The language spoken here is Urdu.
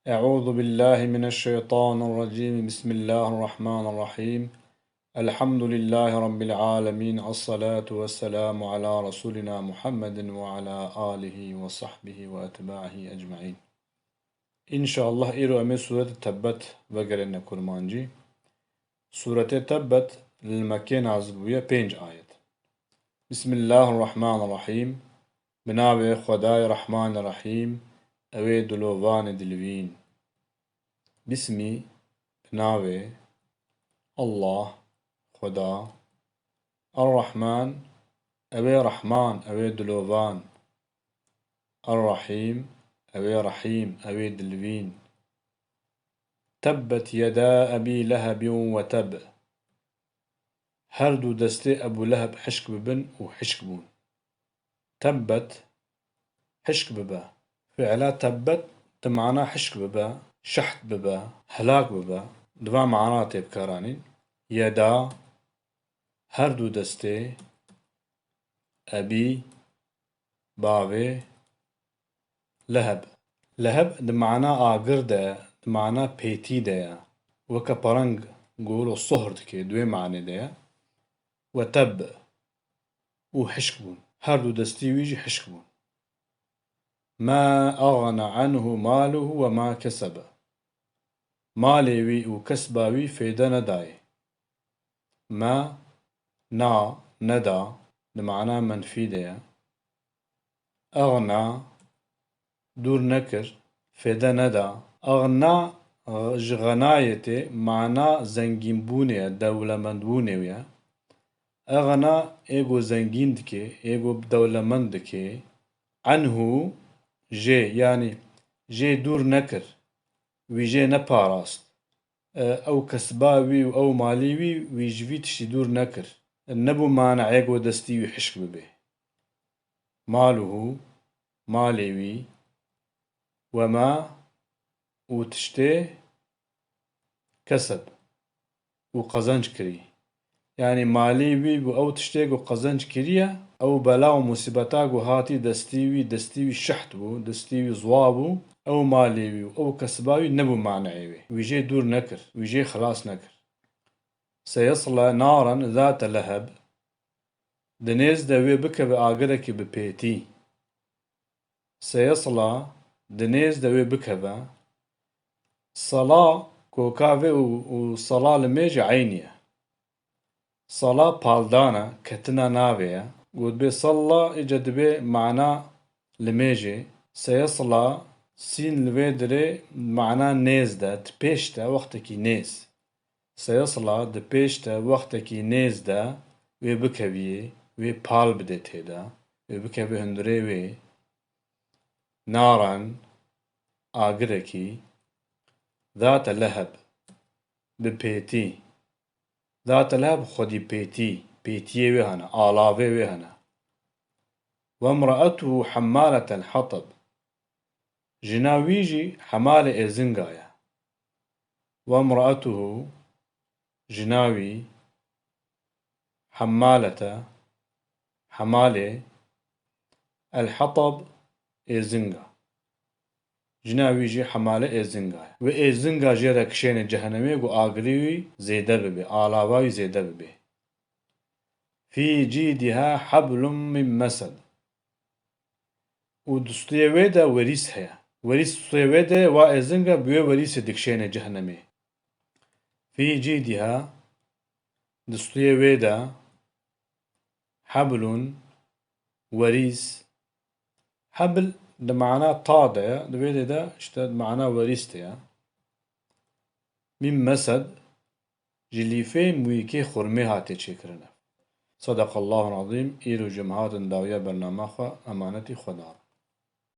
أعوذ بالله من الشيطان الرجيم. بسم الله الرحمن الرحيم. الحمد لله رب العالمين، الصلاة والسلام على رسولنا محمد وعلى آله وصحبه وأتباعه أجمعين. إن شاء الله إيرو أمي سورة تبت وقرنا كرمانجي. سورة تبت للمكين عزبوية بينج آية. بسم الله الرحمن الرحيم. بنابي خداي رحمن الرحيم. أوي دلوان دلوين. بسمي بنابي الله خدا. الرحمن أوي رحمن أوي دلوان. الرحيم أوي رحيم أوي دلوين. تبت يدا أبي لهب وتب. هردو دستي أبو لهب حشك ببن وحشك بون. تبت حشك ببا فعلا تبت تمعنا حشك ببا شحت ببا هلاك ببا دوا معنا تبكارانين. يدا هردو دستي أبي باوي لهب. لهب دمعنا آگر ده دمعنا بيتي ده وكا برنگ قولو الصهر دكي دوي معنى ده. وتب وحشكبون هردو دستي ويجي حشكبون. ما أغنى عنه ماله وما كسب. ماليوي وكسباوي فيدا نداي. ما نا ندا دمعنا منفي ده. أغنى دور نكر فيدا ندا. أغنى جغنايتي معنى زنگين بونيا دولمند بونيا. أغنى إيغو زنگين دكي إيغو دولمند دكي. عنه جي يعني جي دور نكر ويجي نباراست. أو كسباوي أو ماليوي ويجوي تشي دور نكر النبو معنى إيغو دستي ويحشك ببه. ماله ماليوي وما وتشتي كسب وقزنج كري. يعني مالي وي أو تشتي قزنج كريا أو بلاو مصيبتا هاتي دستيوي شحت بو دستيوي زوابو أو مالي وي أو كسباوي نبو معنعيوي ويجي دور نكر ويجي خلاص نكر. سيصلى نارا ذات لهب. دنيز دوي بك بآقرك ببيتي. سيصلى دنيز دوي بكبا صلاة كوكافي وصلاة لميجي عينية. صلاة بالدانا كتنا نافية قد بي صلى إجد بي معنى لميجي. سيصلى سين لبيدري معنى نيز دا تبيشتا وقتكي نيز. سيصلى دبيشتا وقتكي نيز دا ويبكبي ويبال بديت هيدا ويبكبي هندري وي نارا آقركي ذات لهب ببيتي. ذات لهب خدي بيتي وهنا آلاوي وهنا. وامرأته حمالة الحطب. جناويجي حمالة إزنغايا. وامرأته جناوي حمالة الحطب إزنغا. جناويجي حمالة إزنغا وإزنغا جيرا كشين جهنمي و آقريوي زيدا ببي آلاواي زيدا ببي. في جيدها حبل من مسد. ودستوية ويدا وريس هيا وريس دستوية ويدا وإزنغا بيو وريس دكشين جهنمي. في جيدها دستوية ويدا حبل وريس. حبل ده معناه طاده ده ده اشتاد معناه وريستيا. من مسد جليفي مويكي خرمي هاتي تشكرنا. صدق الله العظيم. إيرو جماعات داوية برنامج أمانتي خدا.